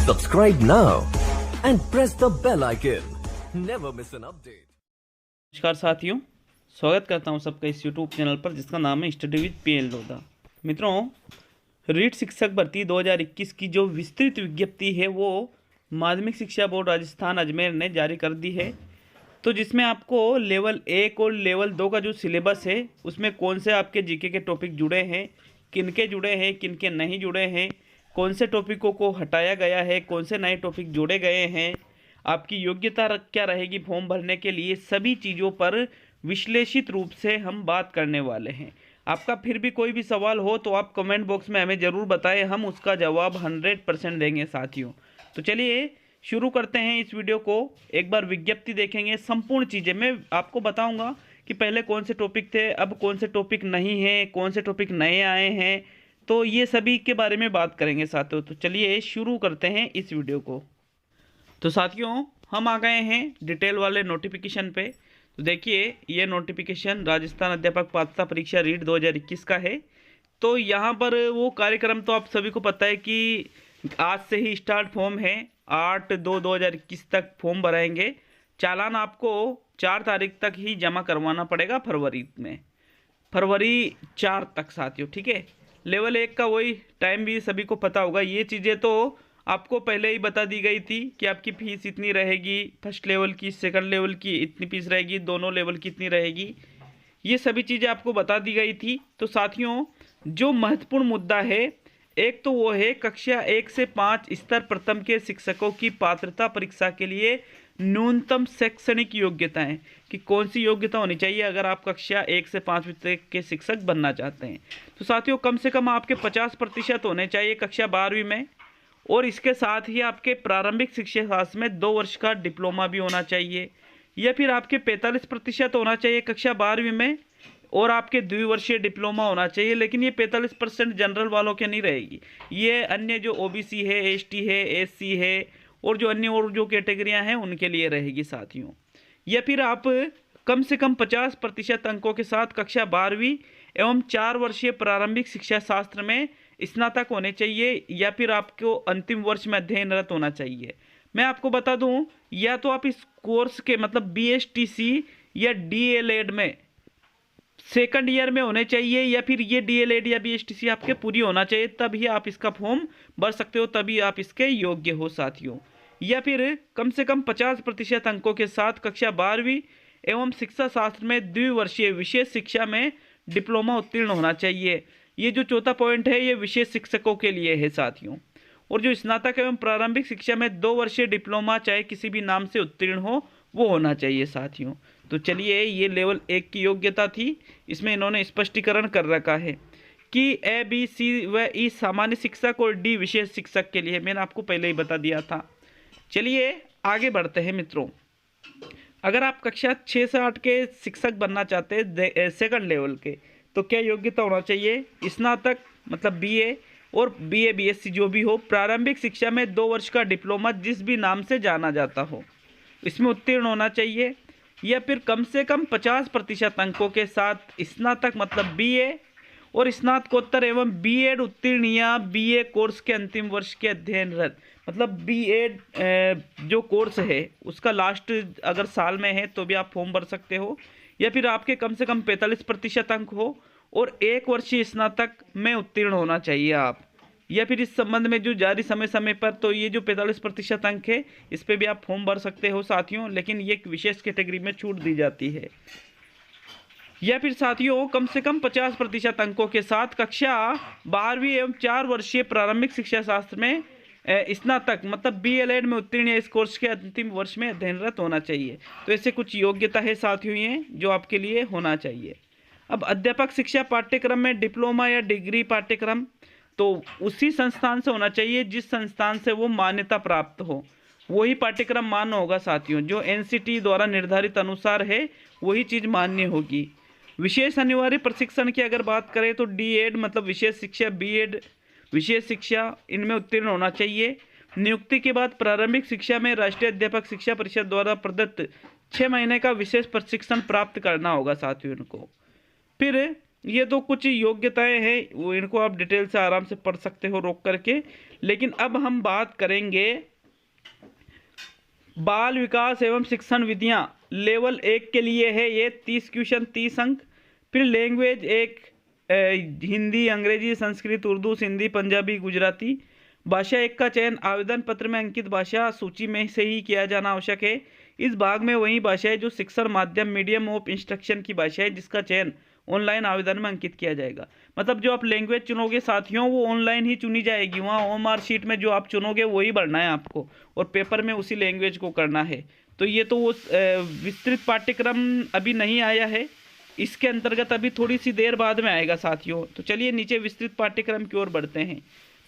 Subscribe now and press the bell icon. Never miss an update. नमस्कार साथियों, स्वागत करता हूं सबका इस YouTube चैनल पर जिसका नाम है स्टडी विद PL लोधा। मित्रों, रीट शिक्षक भर्ती 2021 की जो विस्तृत विज्ञप्ति है वो माध्यमिक शिक्षा बोर्ड राजस्थान अजमेर ने जारी कर दी है। तो जिसमें आपको लेवल 1 और लेवल 2 का जो सिलेबस है उसमें कौन से आपके जीके के टॉपिक जुड़े हैं, किनके जुड़े हैं, किनके नहीं जुड़े हैं, कौन से टॉपिकों को हटाया गया है, कौन से नए टॉपिक जोड़े गए हैं, आपकी योग्यता क्या रहेगी फॉर्म भरने के लिए, सभी चीज़ों पर विश्लेषित रूप से हम बात करने वाले हैं। आपका फिर भी कोई भी सवाल हो तो आप कमेंट बॉक्स में हमें ज़रूर बताएं, हम उसका जवाब 100% देंगे साथियों। तो चलिए शुरू करते हैं इस वीडियो को। एक बार विज्ञप्ति देखेंगे, संपूर्ण चीज़ें मैं आपको बताऊंगा कि पहले कौन से टॉपिक थे, अब कौन से टॉपिक नहीं हैं, कौन से टॉपिक नए आए हैं, तो ये सभी के बारे में बात करेंगे साथियों। तो चलिए शुरू करते हैं इस वीडियो को। तो साथियों, हम आ गए हैं डिटेल वाले नोटिफिकेशन पे। तो देखिए, ये नोटिफिकेशन राजस्थान अध्यापक पात्रता परीक्षा रीट 2021 का है। तो यहाँ पर वो कार्यक्रम तो आप सभी को पता है कि आज से ही स्टार्ट फॉर्म है, 8/2/2021 तक फॉर्म भराएंगे। चालान आपको 4 तारीख तक ही जमा करवाना पड़ेगा, फरवरी 4 तक साथियों, ठीक है। लेवल 1 का वही टाइम भी सभी को पता होगा। ये चीज़ें तो आपको पहले ही बता दी गई थी कि आपकी फ़ीस इतनी रहेगी, फर्स्ट लेवल की, सेकंड लेवल की इतनी फीस रहेगी, दोनों लेवल की इतनी रहेगी, ये सभी चीज़ें आपको बता दी गई थी। तो साथियों, जो महत्वपूर्ण मुद्दा है एक तो वो है कक्षा 1 से 5 स्तर प्रथम के शिक्षकों की पात्रता परीक्षा के लिए न्यूनतम शैक्षणिक योग्यताएं, कि कौन सी योग्यता होनी चाहिए अगर आप कक्षा 1 से 5 तक के शिक्षक बनना चाहते हैं। तो साथियों, कम से कम आपके 50% होने चाहिए कक्षा 12वीं में, और इसके साथ ही आपके प्रारंभिक शिक्षा शास्त्र में 2 वर्ष का डिप्लोमा भी होना चाहिए, या फिर आपके 45% होना चाहिए कक्षा 12वीं में, और आपके द्विवर्षीय डिप्लोमा होना चाहिए। लेकिन ये 45% जनरल वालों के नहीं रहेगी, ये अन्य जो OBC है, ST है, SC है और जो अन्य और जो कैटेगरियां हैं उनके लिए रहेगी साथियों। या फिर आप कम से कम 50% अंकों के साथ कक्षा 12वीं एवं 4 वर्षीय प्रारंभिक शिक्षा शास्त्र में स्नातक होने चाहिए, या फिर आपको अंतिम वर्ष में अध्ययनरत होना चाहिए। मैं आपको बता दूं, या तो आप इस कोर्स के मतलब BSTC या DLED में सेकंड ईयर में होने चाहिए, या फिर ये DLED या BSTC आपके पूरी होना चाहिए, तभी आप इसका फॉर्म भर सकते हो, तभी आप इसके योग्य हो साथियों। या फिर कम से कम 50% अंकों के साथ कक्षा 12वीं एवं शिक्षा शास्त्र में द्विवर्षीय विशेष शिक्षा में डिप्लोमा उत्तीर्ण होना चाहिए। ये जो चौथा पॉइंट है ये विशेष शिक्षकों के लिए है साथियों। और जो स्नातक एवं प्रारंभिक शिक्षा में 2 वर्षीय डिप्लोमा चाहे किसी भी नाम से उत्तीर्ण हो वो होना चाहिए साथियों। तो चलिए, ये लेवल 1 की योग्यता थी, इसमें इन्होंने स्पष्टीकरण कर रखा है कि A, B, C व E सामान्य शिक्षक और D विशेष शिक्षक के लिए, मैंने आपको पहले ही बता दिया था। चलिए आगे बढ़ते हैं मित्रों। अगर आप कक्षा 6 से 8 के शिक्षक बनना चाहते हैं सेकंड लेवल के, तो क्या योग्यता होना चाहिए? स्नातक मतलब BA और BA BSc जो भी हो, प्रारंभिक शिक्षा में 2 वर्ष का डिप्लोमा जिस भी नाम से जाना जाता हो इसमें उत्तीर्ण होना चाहिए, या फिर कम से कम 50% अंकों के साथ स्नातक मतलब BA और स्नातकोत्तर एवं B.Ed उत्तीर्ण या BA कोर्स के अंतिम वर्ष के अध्ययनरत, मतलब B.Ed जो कोर्स है उसका लास्ट अगर साल में है तो भी आप फॉर्म भर सकते हो, या फिर आपके कम से कम 45% अंक हो और 1 वर्षीय स्नातक में उत्तीर्ण होना चाहिए आप, या फिर इस संबंध में जो जारी समय पर, तो ये जो 45% अंक है इस पर भी आप फॉर्म भर सकते हो साथियों, लेकिन ये एक विशेष कैटेगरी में छूट दी जाती है। या फिर साथियों, कम से कम 50% अंकों के साथ कक्षा 12वीं एवं 4 वर्षीय प्रारंभिक शिक्षा शास्त्र में स्नातक मतलब DLED में उत्तीर्ण या इस कोर्स के अंतिम वर्ष में अध्ययनरत होना चाहिए। तो ऐसे कुछ योग्यता है साथियों ये जो आपके लिए होना चाहिए। अब अध्यापक शिक्षा पाठ्यक्रम में डिप्लोमा या डिग्री पाठ्यक्रम तो उसी संस्थान से होना चाहिए जिस संस्थान से वो मान्यता प्राप्त हो, वही पाठ्यक्रम मान्य होगा साथियों। जो NCT द्वारा निर्धारित अनुसार है वही चीज़ मान्य होगी। विशेष अनिवार्य प्रशिक्षण की अगर बात करें तो DED मतलब विशेष शिक्षा, B.Ed विशेष शिक्षा, इनमें उत्तीर्ण होना चाहिए। नियुक्ति के बाद प्रारंभिक शिक्षा में राष्ट्रीय अध्यापक शिक्षा परिषद द्वारा प्रदत्त 6 महीने का विशेष प्रशिक्षण प्राप्त करना होगा साथियों इनको। फिर ये तो कुछ योग्यताएं हैं, वो इनको आप डिटेल से आराम से पढ़ सकते हो रोक करके, लेकिन अब हम बात करेंगे बाल विकास एवं शिक्षण विधियाँ। लेवल 1 के लिए है ये 30 क्वेश्चन 30 अंक। फिर लैंग्वेज 1 हिंदी, अंग्रेजी, संस्कृत, उर्दू, सिंधी, पंजाबी, गुजराती। भाषा 1 का चयन आवेदन पत्र में अंकित भाषा सूची में से ही किया जाना आवश्यक है। इस भाग में वही भाषाएं जो शिक्षण माध्यम मीडियम ऑफ इंस्ट्रक्शन की भाषा है जिसका चयन ऑनलाइन आवेदन में अंकित किया जाएगा। मतलब जो आप लैंग्वेज चुनोगे साथियों वो ऑनलाइन ही चुनी जाएगी, वहाँ OMR शीट में जो आप चुनोगे वही भरना है आपको और पेपर में उसी लैंग्वेज को करना है। तो ये तो वो विस्तृत पाठ्यक्रम अभी नहीं आया है, इसके अंतर्गत अभी थोड़ी सी देर बाद में आएगा साथियों। तो चलिए नीचे विस्तृत पाठ्यक्रम की ओर बढ़ते हैं।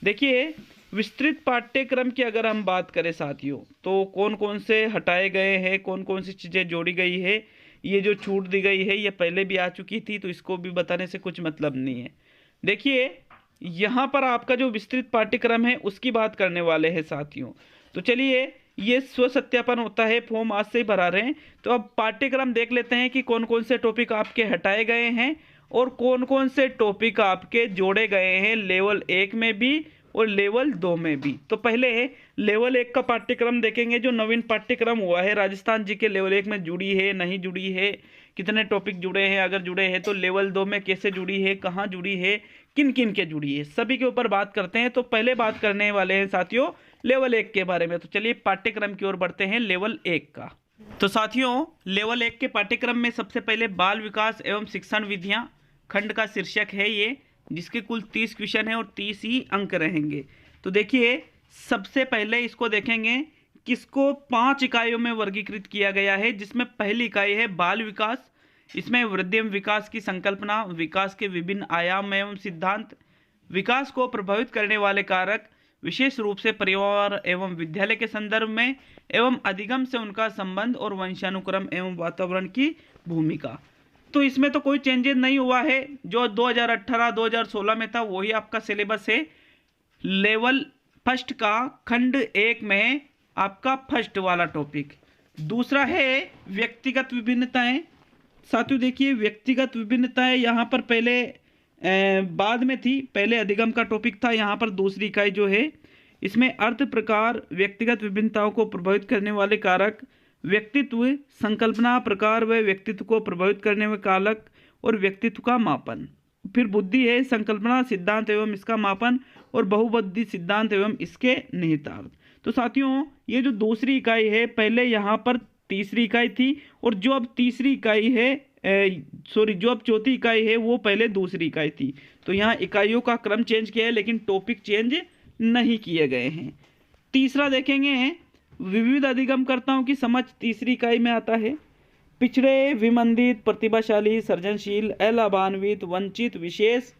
देखिए विस्तृत पाठ्यक्रम की अगर हम बात करें साथियों तो कौन कौन से हटाए गए हैं, कौन कौन सी चीज़ें जोड़ी गई है, ये जो छूट दी गई है ये पहले भी आ चुकी थी तो इसको भी बताने से कुछ मतलब नहीं है। देखिए यहाँ पर आपका जो विस्तृत पाठ्यक्रम है उसकी बात करने वाले हैं साथियों। तो चलिए ये स्व सत्यापन होता है, फॉर्म आज से ही भरा रहे हैं। तो अब पाठ्यक्रम देख लेते हैं कि कौन कौन से टॉपिक आपके हटाए गए हैं और कौन कौन से टॉपिक आपके जोड़े गए हैं लेवल 1 में भी और लेवल 2 में भी। तो पहले लेवल 1 का पाठ्यक्रम देखेंगे जो नवीन पाठ्यक्रम हुआ है। राजस्थान जी के लेवल 1 में जुड़ी है, नहीं जुड़ी है, कितने टॉपिक जुड़े हैं, अगर जुड़े हैं तो लेवल 2 में कैसे जुड़ी है, कहाँ जुड़ी है, किन किन के जुड़ी है, सभी के ऊपर बात करते हैं। तो पहले बात करने वाले हैं साथियों लेवल 1 के बारे में। तो चलिए पाठ्यक्रम की ओर बढ़ते हैं लेवल 1 का। तो साथियों लेवल 1 के पाठ्यक्रम में सबसे पहले बाल विकास एवं शिक्षण विधियाँ खंड का शीर्षक है ये, जिसके कुल 30 क्वेश्चन है और 30 ही अंक रहेंगे। तो देखिए सबसे पहले इसको देखेंगे किसको 5 इकाइयों में वर्गीकृत किया गया है, जिसमें पहली इकाई है बाल विकास। इसमें वृद्धि एवं विकास की संकल्पना, विकास के विभिन्न आयाम एवं सिद्धांत, विकास को प्रभावित करने वाले कारक, विशेष रूप से परिवार एवं विद्यालय के संदर्भ में, एवं अधिगम से उनका संबंध और वंशानुक्रम एवं वातावरण की भूमिका। तो इसमें तो कोई चेंजेस नहीं हुआ है, जो 2018-2016 में था वही आपका सिलेबस है। लेवल फर्स्ट का खंड 1 में आपका फर्स्ट वाला टॉपिक। दूसरा है व्यक्तिगत विभिन्नताएं। साथियों देखिए व्यक्तिगत विभिन्नताएं यहाँ पर पहले बाद में थी, पहले अधिगम का टॉपिक था, यहाँ पर दूसरी इकाई जो है इसमें अर्थ प्रकार, व्यक्तिगत विभिन्नताओं को प्रभावित करने वाले कारक, व्यक्तित्व, संकल्पना प्रकार व व्यक्तित्व को प्रभावित करने वाले कारक और व्यक्तित्व का मापन। फिर बुद्धि है संकल्पना सिद्धांत एवं इसका मापन और बहुबुद्धि सिद्धांत एवं इसके निहितार्थ। तो साथियों ये जो दूसरी इकाई है पहले यहाँ पर तीसरी इकाई थी और जो अब तीसरी इकाई है जो अब चौथी इकाई है वो पहले दूसरी इकाई थी। तो यहाँ इकाइयों का क्रम चेंज किया है लेकिन टॉपिक चेंज नहीं किए गए हैं। तीसरा देखेंगे विविध अधिगमकर्ताओं की समझ, तीसरी इकाई में आता है। पिछड़े, विमंदित, प्रतिभाशाली, सृजनशील, अलाभान्वित, वंचित, विशेष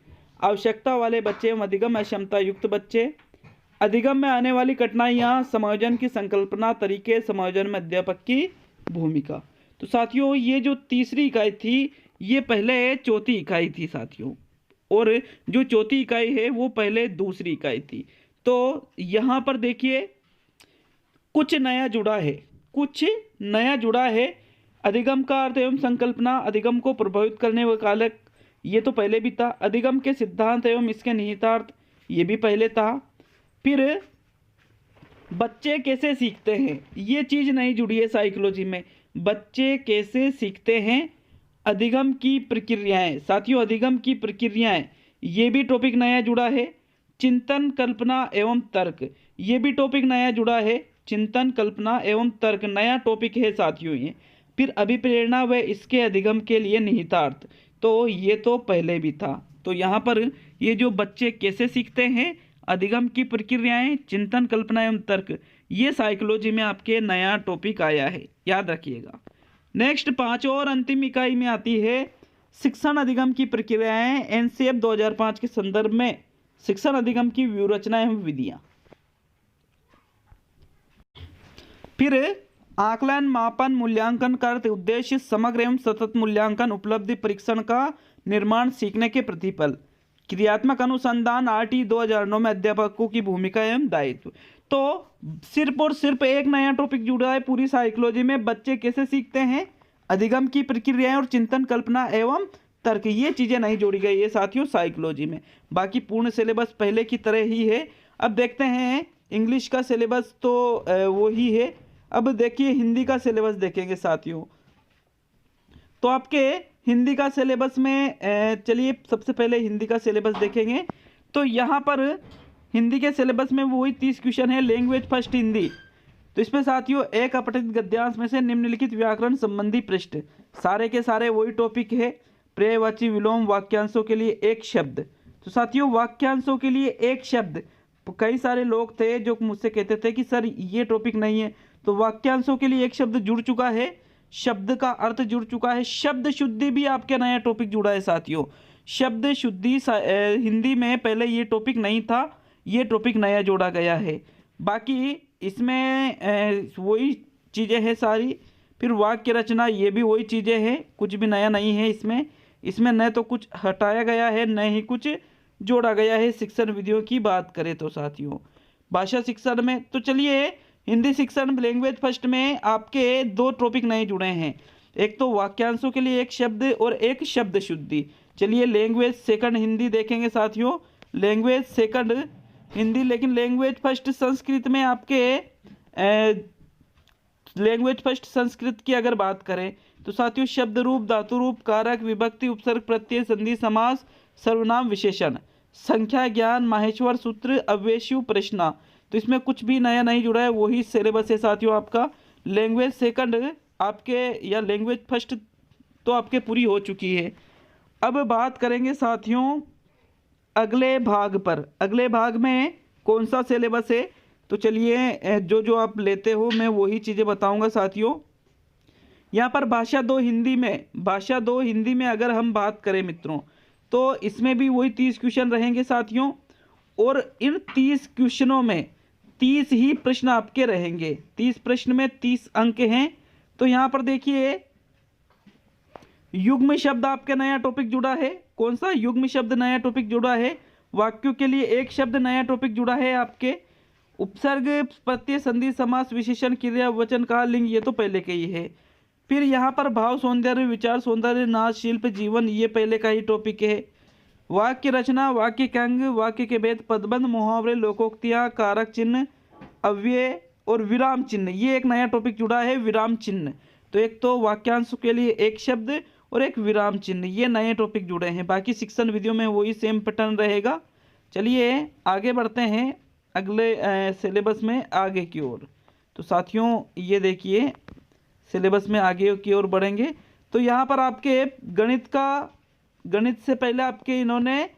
आवश्यकता वाले बच्चे एवं अधिगम अक्षमता युक्त बच्चे, अधिगम में आने वाली कठिनाइयाँ, समायोजन की संकल्पना, तरीके, समायोजन में अध्यापक की भूमिका। तो साथियों ये जो तीसरी इकाई थी ये पहले चौथी इकाई थी साथियों, और जो चौथी इकाई है वो पहले दूसरी इकाई थी। तो यहाँ पर देखिए कुछ नया जुड़ा है, कुछ नया जुड़ा है। अधिगम का अर्थ एवं संकल्पना, अधिगम को प्रभावित करने वाला कारक, ये तो पहले भी था। अधिगम के सिद्धांत एवं इसके निहितार्थ, ये भी पहले था। फिर बच्चे कैसे सीखते हैं, ये चीज़ नहीं जुड़ी है साइकोलॉजी में। बच्चे कैसे सीखते हैं, अधिगम की प्रक्रियाएं। साथियों अधिगम की प्रक्रियाएं ये भी टॉपिक नया जुड़ा है। चिंतन, कल्पना एवं तर्क, ये भी टॉपिक नया जुड़ा है। चिंतन, कल्पना एवं तर्क नया टॉपिक है साथियों ये। फिर अभिप्रेरणा व इसके अधिगम के लिए निहितार्थ, तो ये तो पहले भी था। तो यहाँ पर ये जो बच्चे कैसे सीखते हैं, अधिगम की प्रक्रियाएं, चिंतन, कल्पना एवं तर्क, ये साइकोलॉजी में आपके नया टॉपिक आया है, याद रखिएगा। नेक्स्ट 5 और अंतिम इकाई में आती है शिक्षण अधिगम की प्रक्रियाएं। एनसीएफ 2005 के संदर्भ में शिक्षण अधिगम की व्यूहरचना एवं विधियां। फिर आकलन, मापन, मूल्यांकन का अर्थ, उद्देश्य, समग्र एवं सतत मूल्यांकन, उपलब्धि, परीक्षण का निर्माण, सीखने के प्रतिफल, क्रियात्मक अनुसंधान, आरटी 2009 में अध्यापकों की भूमिका एवं दायित्व। तो सिर्फ और सिर्फ एक नया टॉपिक जुड़ा है पूरी साइकोलॉजी में, बच्चे कैसे सीखते हैं, अधिगम की प्रक्रियाएं और चिंतन, कल्पना एवं तर्क, ये चीज़ें नहीं जोड़ी गई है साथियों साइकोलॉजी में। बाकी पूर्ण सिलेबस पहले की तरह ही है। अब देखते हैं इंग्लिश का सिलेबस तो वही है। अब देखिए हिंदी का सिलेबस देखेंगे साथियों। तो आपके हिंदी का सिलेबस में चलिए सबसे पहले हिंदी का सिलेबस देखेंगे। तो यहाँ पर हिंदी के सिलेबस में वही 30 क्वेश्चन है, लैंग्वेज फर्स्ट हिंदी। तो इसमें साथियों एक अपठित गद्यांश में से निम्नलिखित व्याकरण संबंधी पृष्ठ, सारे के सारे वही टॉपिक है। पर्यायवाची विलोम वाक्यांशों के लिए एक शब्द। तो साथियों वाक्यांशों के लिए एक शब्द, कई सारे लोग थे जो मुझसे कहते थे कि सर ये टॉपिक नहीं है, तो वाक्यांशों के लिए एक शब्द जुड़ चुका है, शब्द का अर्थ जुड़ चुका है। शब्द शुद्धि भी आपके नया टॉपिक जुड़ा है साथियों। शब्द शुद्धि हिंदी में पहले ये टॉपिक नहीं था, ये टॉपिक नया जोड़ा गया है। बाकी इसमें वही चीज़ें हैं सारी। फिर वाक्य रचना, ये भी वही चीज़ें हैं, कुछ भी नया नहीं है इसमें। इसमें न तो कुछ हटाया गया है न ही कुछ जोड़ा गया है। शिक्षण विधियों की बात करें तो साथियों भाषा शिक्षण में, तो चलिए हिंदी शिक्षण लैंग्वेज फर्स्ट में आपके दो टॉपिक नए जुड़े हैं, एक तो वाक्यांशों के लिए एक शब्द और एक शब्द शुद्धि। चलिए लैंग्वेज सेकंड हिंदी देखेंगे साथियों। लैंग्वेज सेकंड हिंदी, लेकिन लैंग्वेज फर्स्ट संस्कृत में आपके लैंग्वेज फर्स्ट संस्कृत की अगर बात करें तो साथियों शब्द रूप, धातु रूप, कारक, विभक्ति, उपसर्ग, प्रत्यय, संधि, समास, सर्वनाम, विशेषण, संख्या ज्ञान, माहेश्वर सूत्र, अव्ययीय प्रश्न। तो इसमें कुछ भी नया नहीं जुड़ा है, वही सिलेबस है साथियों आपका। लैंग्वेज सेकंड आपके या लैंग्वेज फर्स्ट तो आपके पूरी हो चुकी है। अब बात करेंगे साथियों अगले भाग पर। अगले भाग में कौन सा सिलेबस है, तो चलिए जो आप लेते हो मैं वही चीज़ें बताऊंगा साथियों। यहाँ पर भाषा दो हिंदी में अगर हम बात करें मित्रों, तो इसमें भी वही 30 क्वेश्चन रहेंगे साथियों। और इन 30 क्वेश्चनों में 30 ही प्रश्न आपके रहेंगे। 30 प्रश्न में 30 अंक हैं। तो यहाँ पर देखिए युग्म शब्द आपके नया टॉपिक जुड़ा है। कौन सा युग्म शब्द नया टॉपिक जुड़ा है? वाक्यों के लिए एक शब्द नया टॉपिक जुड़ा है आपके। उपसर्ग, प्रत्यय, संधि, समास, विशेषण, क्रिया, वचन, काल, लिंग, ये तो पहले के ही है। फिर यहाँ पर भाव सौंदर्य, विचार सौंदर्य, नाच, शिल्प, जीवन, ये पहले का ही टॉपिक है। वाक्य रचना, वाक्य के अंग, वाक्य के भेद, पदबंध, मुहावरे, लोकोक्तियाँ, कारक चिन्ह, अव्यय और विराम चिन्ह, ये एक नया टॉपिक जुड़ा है विराम चिन्ह। तो एक तो वाक्यांश के लिए एक शब्द और एक विराम चिन्ह, ये नए टॉपिक जुड़े हैं। बाकी शिक्षण विधियों में वही सेम पैटर्न रहेगा। चलिए आगे बढ़ते हैं अगले सिलेबस में आगे की ओर। तो साथियों ये देखिए सिलेबस में आगे की ओर बढ़ेंगे। तो यहाँ पर आपके गणित से पहले आपके इन्होंने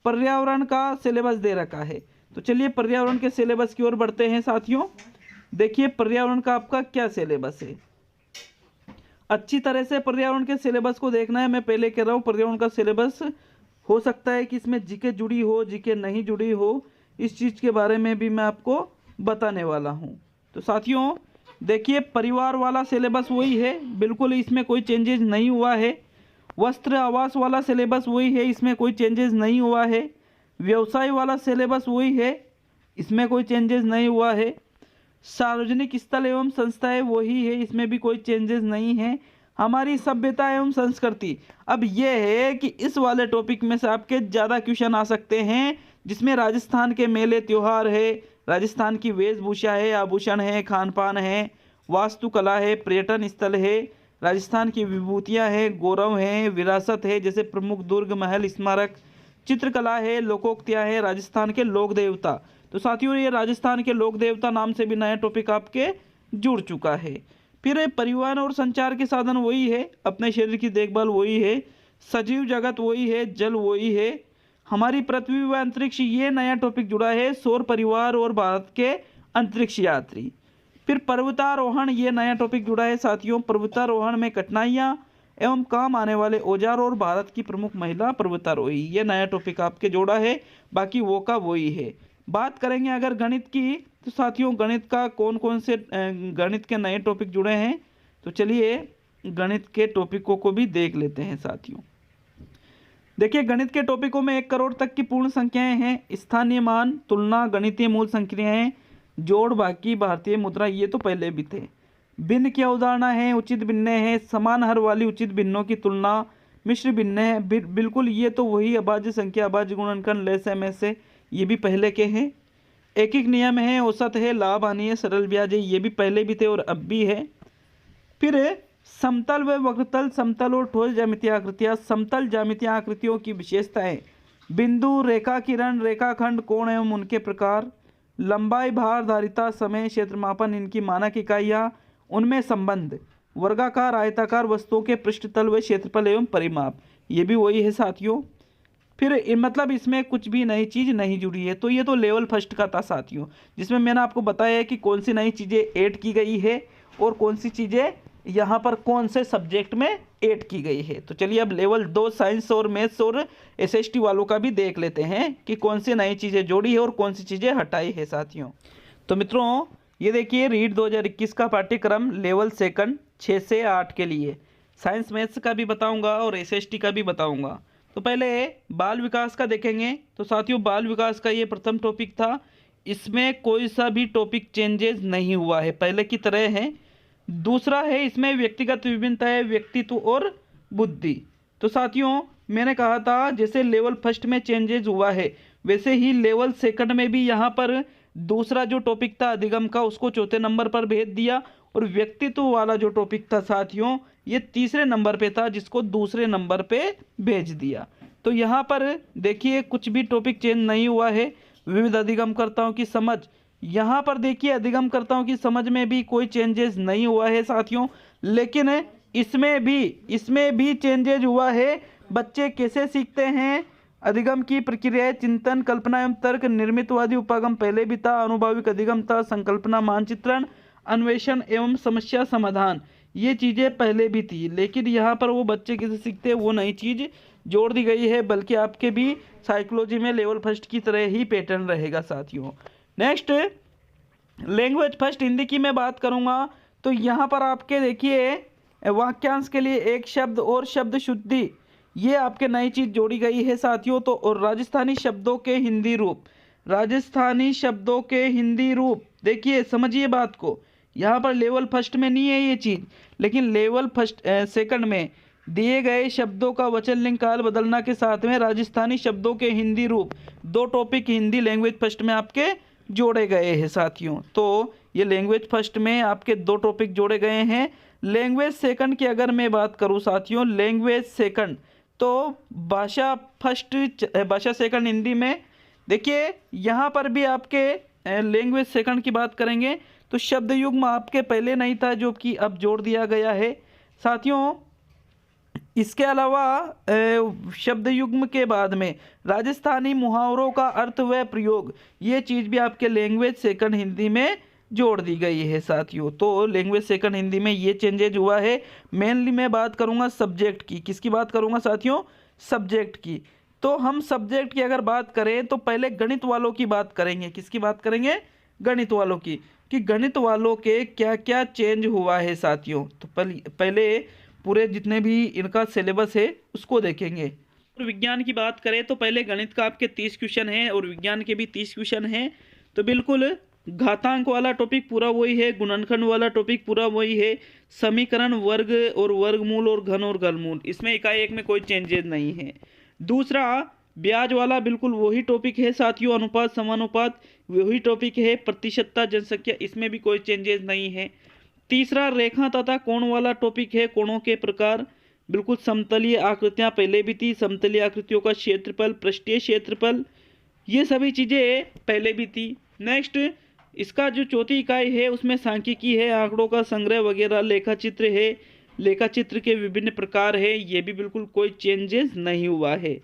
पर्यावरण का सिलेबस दे रखा है। तो चलिए पर्यावरण के सिलेबस की ओर बढ़ते हैं साथियों। देखिए पर्यावरण का आपका क्या सिलेबस है, अच्छी तरह से पर्यावरण के सिलेबस को देखना है। मैं पहले कह रहा हूँ पर्यावरण का सिलेबस हो सकता है कि इसमें जीके जुड़ी हो, जीके नहीं जुड़ी हो, इस चीज़ के बारे में भी मैं आपको बताने वाला हूँ। तो साथियों देखिए परिवार वाला सिलेबस वही है, बिल्कुल इसमें कोई चेंजेस नहीं हुआ है। वस्त्र आवास वाला सिलेबस वही है, इसमें कोई चेंजेस नहीं हुआ है। व्यवसाय वाला सिलेबस वही है, इसमें कोई चेंजेस नहीं हुआ है। सार्वजनिक स्थल एवं संस्थाएं वही है, इसमें भी कोई चेंजेस नहीं है। हमारी सभ्यता एवं संस्कृति, अब यह है कि इस वाले टॉपिक में से आपके ज़्यादा क्वेश्चन आ सकते हैं, जिसमें राजस्थान के मेले त्योहार है, राजस्थान की वेशभूषा है, आभूषण है, खान पान है, वास्तुकला है, पर्यटन स्थल है, राजस्थान की विभूतियाँ है, गौरव है, विरासत है, जैसे प्रमुख दुर्ग, महल, स्मारक, चित्रकला है, लोकोक्तियाँ है, राजस्थान के लोक देवता। तो साथियों ये राजस्थान के लोक देवता नाम से भी नया टॉपिक आपके जुड़ चुका है। फिर परिवहन और संचार के साधन वही है, अपने शरीर की देखभाल वही है, सजीव जगत वही है, जल वही है, हमारी पृथ्वी व अंतरिक्ष, ये नया टॉपिक जुड़ा है, सौर परिवार और भारत के अंतरिक्ष यात्री। फिर पर्वतारोहण, ये नया टॉपिक जुड़ा है साथियों। पर्वतारोहण में कठिनाइयाँ एवं काम आने वाले औजार और भारत की प्रमुख महिला पर्वतारोही, ये नया टॉपिक आपके जोड़ा है, बाकी वो का वही है। बात करेंगे अगर गणित की, तो साथियों गणित का कौन कौन से गणित के नए टॉपिक जुड़े हैं, तो चलिए गणित के टॉपिकों को भी देख लेते हैं साथियों। देखिए गणित के टॉपिकों में 1 करोड़ तक की पूर्ण संख्याएं हैं, स्थानीय मान, तुलना, गणितीय मूल संख्याएं, जोड़, बाकी, भारतीय मुद्रा, ये तो पहले भी थे। भिन्न की अवधारणा है, उचित भिन्न है, समान हर वाली उचित भिन्नों की तुलना, मिश्र भिन्न है, बिल्कुल ये तो वही अभाज्य संख्या, अभाज्य गुणनखंड, लैस एम से, ये भी पहले के हैं। एकिक नियम है, औसत है, लाभ हानि है, सरल ब्याज है, ये भी पहले भी थे और अब भी है। फिर समतल व वक्रतल, समतल और ठोस ज्यामितीय आकृतियाँ। समतल ज्यामितीय आकृतियों की विशेषताएं: बिंदु, रेखा किरण, रेखाखंड, कोण एवं उनके प्रकार, लंबाई, भार, धारिता, समय, क्षेत्रमापन, इनकी मानक इकाइयाँ, उनमें संबंध, वर्गाकार आयताकार वस्तुओं के पृष्ठतल व क्षेत्रफल एवं परिमाप, ये भी वही है साथियों। फिर मतलब इसमें कुछ भी नई चीज़ नहीं जुड़ी है। तो ये तो लेवल फर्स्ट का था साथियों, जिसमें मैंने आपको बताया है कि कौन सी नई चीज़ें ऐड की गई है और कौन सी चीज़ें यहाँ पर कौन से सब्जेक्ट में ऐड की गई है। तो चलिए अब लेवल 2 साइंस और मैथ्स और एसएसटी वालों का भी देख लेते हैं कि कौन सी नई चीज़ें जोड़ी है और कौन सी चीज़ें हटाई है साथियों। तो मित्रों ये देखिए, रीड 2021 का पाठ्यक्रम लेवल सेकंड 6 से 8 के लिए साइंस मैथ्स का भी बताऊंगा और एसएसटी का भी बताऊंगा। तो पहले बाल विकास का देखेंगे। तो साथियों बाल विकास का ये प्रथम टॉपिक था, इसमें कोई सा भी टॉपिक चेंजेस नहीं हुआ है, पहले की तरह है। दूसरा है इसमें व्यक्तिगत विभिन्नता है, व्यक्तित्व और बुद्धि। तो साथियों मैंने कहा था जैसे लेवल फर्स्ट में चेंजेस हुआ है वैसे ही लेवल सेकंड में भी यहाँ पर दूसरा जो टॉपिक था अधिगम का उसको चौथे नंबर पर भेज दिया और व्यक्तित्व वाला जो टॉपिक था साथियों ये तीसरे नंबर पे था जिसको दूसरे नंबर पे भेज दिया। तो यहाँ पर देखिए कुछ भी टॉपिक चेंज नहीं हुआ है। विविध अधिगमकर्ताओं की समझ, यहाँ पर देखिए अधिगमकर्ताओं की समझ में भी कोई चेंजेस नहीं हुआ है साथियों, लेकिन इसमें भी चेंजेज हुआ है। बच्चे कैसे सीखते हैं, अधिगम की प्रक्रियाएं, चिंतन, कल्पना एवं तर्क, निर्मितवादी उपागम पहले भी था, अनुभाविक अधिगम था, संकल्पना, मानचित्रण, अन्वेषण एवं समस्या समाधान, ये चीज़ें पहले भी थी। लेकिन यहाँ पर वो बच्चे कैसे सीखते हैं वो नई चीज़ जोड़ दी गई है, बल्कि आपके भी साइकोलॉजी में लेवल फर्स्ट की तरह ही पैटर्न रहेगा साथियों। नेक्स्ट लैंग्वेज फर्स्ट हिंदी की मैं बात करूँगा। तो यहाँ पर आपके देखिए वाक्यांश के लिए एक शब्द और शब्द शुद्धि, ये आपके नई चीज़ जोड़ी गई है साथियों। तो और राजस्थानी शब्दों के हिंदी रूप, राजस्थानी शब्दों के हिंदी रूप, देखिए समझिए बात को, यहाँ पर लेवल फर्स्ट में नहीं है ये चीज़, लेकिन लेवल फर्स्ट सेकंड में दिए गए शब्दों का वचन लिंग काल बदलना के साथ में राजस्थानी शब्दों के हिंदी रूप, दो टॉपिक हिंदी लैंग्वेज फर्स्ट में आपके जोड़े गए हैं साथियों। तो ये लैंग्वेज फर्स्ट में आपके दो टॉपिक जोड़े गए हैं। लैंग्वेज सेकंड की अगर मैं बात करूँ साथियों, लैंग्वेज सेकंड तो भाषा फर्स्ट, भाषा सेकंड हिंदी में देखिए यहाँ पर भी आपके लैंग्वेज सेकंड की बात करेंगे तो शब्द युग्म आपके पहले नहीं था जो कि अब जोड़ दिया गया है साथियों। इसके अलावा शब्द युग्म के बाद में राजस्थानी मुहावरों का अर्थ व प्रयोग, ये चीज़ भी आपके लैंग्वेज सेकंड हिंदी में जोड़ दी गई है साथियों। तो लैंग्वेज सेकंड हिंदी में ये चेंजेज हुआ है। मेनली मैं बात करूँगा सब्जेक्ट की, किसकी बात करूँगा साथियों, सब्जेक्ट की। तो हम सब्जेक्ट की अगर बात करें तो पहले गणित वालों की बात करेंगे, किसकी बात करेंगे, गणित वालों की, कि गणित वालों के क्या क्या चेंज हुआ है साथियों। तो पहले पूरे जितने भी इनका सिलेबस है उसको देखेंगे। और विज्ञान की बात करें तो पहले गणित का आपके 30 क्वेश्चन हैं और विज्ञान के भी 30 क्वेश्चन हैं। तो बिल्कुल घातांक वाला टॉपिक पूरा वही है, गुणनखंड वाला टॉपिक पूरा वही है, समीकरण, वर्ग और वर्गमूल और घन और घनमूल, इसमें एकाएक में कोई चेंजेस नहीं है। दूसरा ब्याज वाला बिल्कुल वही टॉपिक है साथियों, अनुपात समानुपात वही टॉपिक है, प्रतिशतता जनसंख्या, इसमें भी कोई चेंजेस नहीं है। तीसरा रेखा तथा कोण वाला टॉपिक है, कोणों के प्रकार, बिल्कुल समतलीय आकृतियां पहले भी थी, समतलीय आकृतियों का क्षेत्रफल, पृष्ठीय क्षेत्रफल, ये सभी चीज़ें पहले भी थी। नेक्स्ट इसका जो चौथी इकाई है उसमें सांख्यिकी है, आंकड़ों का संग्रह वगैरह, लेखाचित्र है, लेखाचित्र के विभिन्न प्रकार है, ये भी बिल्कुल कोई चेंजेस नहीं हुआ है।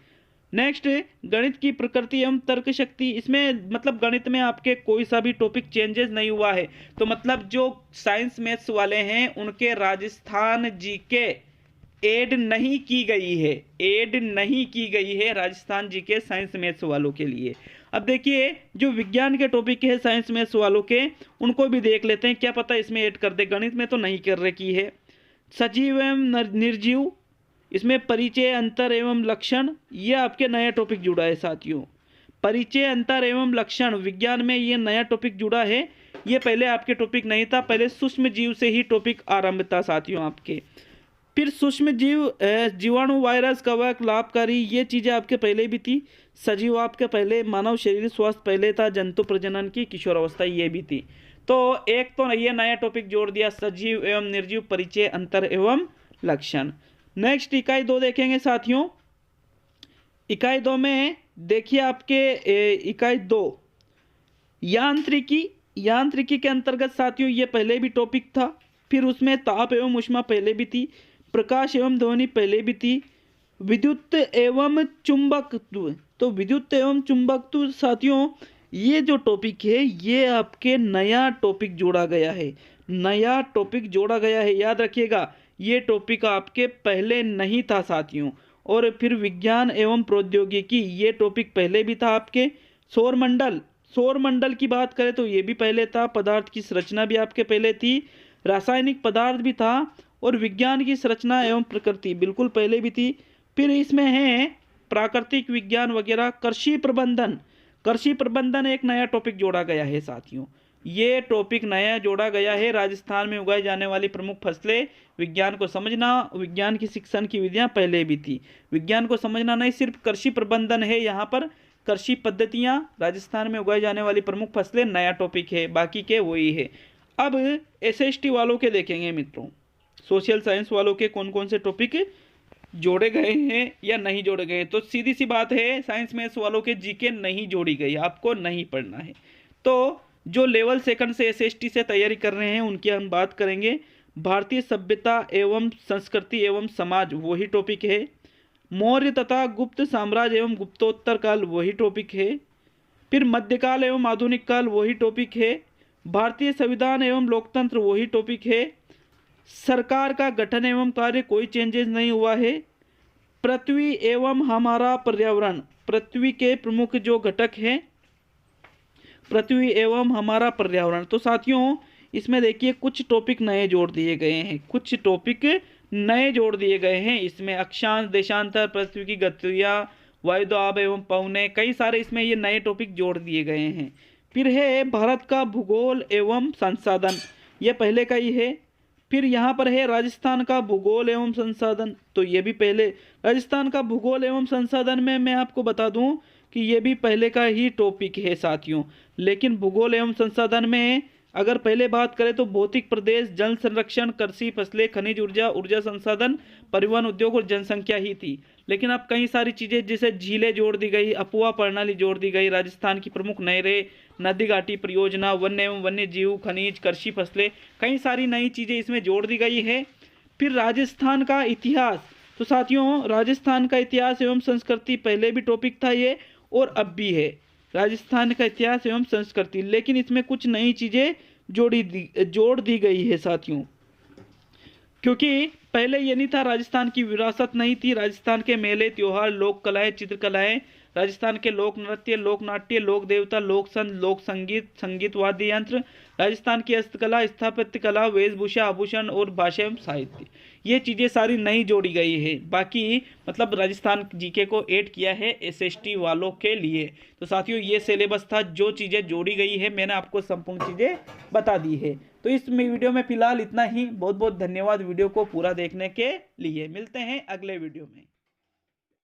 नेक्स्ट गणित की प्रकृति एवं तर्क शक्ति, इसमें मतलब गणित में आपके कोई सा भी टॉपिक चेंजेस नहीं हुआ है। तो मतलब जो साइंस मैथ्स वाले हैं उनके राजस्थान जीके ऐड नहीं की गई है, ऐड नहीं की गई है राजस्थान जीके साइंस मैथ्स वालों के लिए। अब देखिए जो विज्ञान के टॉपिक है साइंस मैथ्स वालों के, उनको भी देख लेते हैं, क्या पता इसमें ऐड कर दे, गणित में तो नहीं कर रखी है। सजीव एवं निर्जीव, इसमें परिचय, अंतर एवं लक्षण, ये आपके नया टॉपिक जुड़ा है साथियों। परिचय, अंतर एवं लक्षण विज्ञान में ये नया टॉपिक जुड़ा है, ये पहले आपके टॉपिक नहीं था, पहले सूक्ष्म जीव से ही टॉपिक आरंभ था साथियों आपके। फिर सूक्ष्म जीव, जीवाणु, वायरस, कवक, लाभकारी, ये चीज़ें आपके पहले भी थी। सजीव आपके पहले, मानव शरीर स्वास्थ्य पहले था, जंतु प्रजनन की किशोर अवस्था ये भी थी। तो एक तो ये नया टॉपिक जोड़ दिया, सजीव एवं निर्जीव परिचय, अंतर एवं लक्षण। नेक्स्ट इकाई 2 देखेंगे साथियों। इकाई 2 में देखिए आपके इकाई 2 यांत्रिकी के अंतर्गत साथियों ये पहले भी टॉपिक था। फिर उसमें ताप एवं ऊष्मा पहले भी थी, प्रकाश एवं ध्वनि पहले भी थी, विद्युत एवं चुंबकत्व। तो विद्युत एवं चुंबकत्व साथियों ये जो टॉपिक है ये आपके नया टॉपिक जोड़ा गया है, नया टॉपिक जोड़ा गया है। याद रखिएगा ये टॉपिक आपके पहले नहीं था साथियों। और फिर विज्ञान एवं प्रौद्योगिकी ये टॉपिक पहले भी था आपके। सौरमंडल की बात करें तो ये भी पहले था। पदार्थ की संरचना भी आपके पहले थी, रासायनिक पदार्थ भी था, और विज्ञान की संरचना एवं प्रकृति बिल्कुल पहले भी थी। फिर इसमें है प्राकृतिक विज्ञान वगैरह। कृषि प्रबंधन एक नया टॉपिक जोड़ा गया है साथियों। ये टॉपिक नया जोड़ा गया है। राजस्थान में उगाई जाने वाली प्रमुख फसलें, विज्ञान को समझना, विज्ञान की शिक्षण की विधियां पहले भी थी। विज्ञान को समझना नहीं, सिर्फ कृषि प्रबंधन है यहाँ पर। कृषि पद्धतियां, राजस्थान में उगाई जाने वाली प्रमुख फसलें नया टॉपिक है, बाकी के वही है। अब SST वालों के देखेंगे मित्रों, सोशल साइंस वालों के कौन कौन से टॉपिक जोड़े गए हैं या नहीं जोड़े गए। तो सीधी सी बात है, साइंस मैथ्स वालों के जीके नहीं जोड़ी गई, आपको नहीं पढ़ना है। तो जो लेवल सेकंड से SST से तैयारी कर रहे हैं उनकी हम बात करेंगे। भारतीय सभ्यता एवं संस्कृति एवं समाज वही टॉपिक है। मौर्य तथा गुप्त साम्राज्य एवं गुप्तोत्तर काल वही टॉपिक है। फिर मध्यकाल एवं आधुनिक काल वही टॉपिक है। भारतीय संविधान एवं लोकतंत्र वही टॉपिक है। सरकार का गठन एवं कार्य कोई चेंजेस नहीं हुआ है। पृथ्वी एवं हमारा पर्यावरण, पृथ्वी के प्रमुख जो घटक हैं, पृथ्वी एवं हमारा पर्यावरण। तो साथियों इसमें देखिए कुछ टॉपिक नए जोड़ दिए गए हैं, कुछ टॉपिक नए जोड़ दिए गए हैं। इसमें अक्षांश, देशांतर, पृथ्वी की गतियाँ, वायुदाब एवं पवने, कई सारे इसमें ये नए टॉपिक जोड़ दिए गए हैं। फिर है भारत का भूगोल एवं संसाधन, ये पहले का ही है। फिर यहाँ पर है राजस्थान का भूगोल एवं संसाधन, तो ये भी पहले। राजस्थान का भूगोल एवं संसाधन में मैं आपको बता दूं कि ये भी पहले का ही टॉपिक है साथियों। लेकिन भूगोल एवं संसाधन में अगर पहले बात करें तो भौतिक प्रदेश, जल संरक्षण, कृषि, फसलें, खनिज ऊर्जा, ऊर्जा संसाधन, परिवहन उद्योग और जनसंख्या ही थी। लेकिन अब कई सारी चीज़ें जैसे झीलें जोड़ दी गई, अफवाह प्रणाली जोड़ दी गई, राजस्थान की प्रमुख नहरें, नदी घाटी परियोजना, वन्य एवं वन्य जीव, खनिज, कृषि, फसलें, कई सारी नई चीज़ें इसमें जोड़ दी गई है। फिर राजस्थान का इतिहास, तो साथियों राजस्थान का इतिहास एवं संस्कृति पहले भी टॉपिक था ये, और अब भी है राजस्थान का इतिहास एवं संस्कृति। लेकिन इसमें कुछ नई चीज़ें जोड़ दी गई है साथियों, क्योंकि पहले ये नहीं था, राजस्थान की विरासत नहीं थी। राजस्थान के मेले, त्योहार, लोक कलाएं, चित्रकलाएं, राजस्थान के लोक नृत्य, लोक नाट्य, लोक देवता, लोक संत, लोक संगीत, संगीत वाद्य यंत्र, राजस्थान की हस्तकला, स्थापत्य कला, वेशभूषा, आभूषण और भाषा एवं साहित्य, ये चीज़ें सारी नई जोड़ी गई है। बाकी मतलब राजस्थान जीके को ऐड किया है SST वालों के लिए। तो साथियों ये सिलेबस था, जो चीज़ें जोड़ी गई है मैंने आपको संपूर्ण चीज़ें बता दी है। तो इस वीडियो में फिलहाल इतना ही। बहुत बहुत धन्यवाद वीडियो को पूरा देखने के लिए। मिलते हैं अगले वीडियो में।